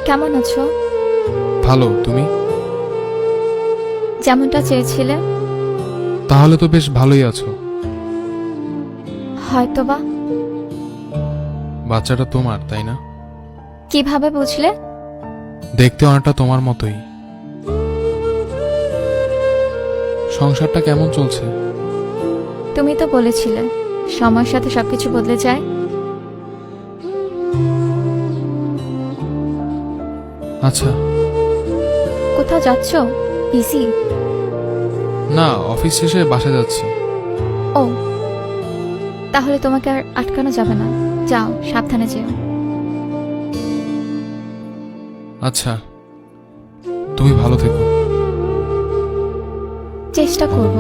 কেমন আছো? ভালো। তুমি? যেমনটা চেয়েছিলে। তাহলে তো বেশ ভালোই আছো। হয়তোবা। বাচ্চাটা তোমার, তাই না? কিভাবে বুঝলে? দেখতে অনেকটা তোমার মতোই। সংসারটা কেমন চলছে? তুমি তো বলেছিলে সময়ের সাথে সবকিছু বদলে যায়। আচ্ছা। কোথাও যাচ্ছ? বিজি? না, অফিস শেষে বাসা যাচ্ছি। ও, তাহলে তোমাকে আর আটকানো যাবে না। যাও, সাবধানে যেও। আচ্ছা, তুমি ভালো থেকো। চেষ্টা করব।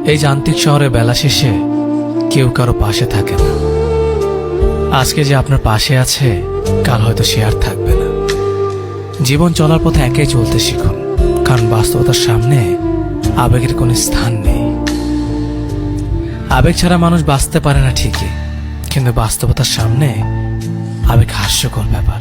এই যান্ত্রিক শহরে বেলা শেষে কেউ কারো পাশে থাকে না। আজকে যে আপনার পাশে আছে, কাল হয়তো সে আর থাকবে না। জীবন চলার পথে একাই চলতে শিখুন, কারণ বাস্তবতার সামনে আবেগের কোনো স্থান নেই। আবেগ ছাড়া মানুষ বাঁচতে পারে না ঠিকই, কিন্তু বাস্তবতার সামনে আবেগ হাস্যকর ব্যাপার।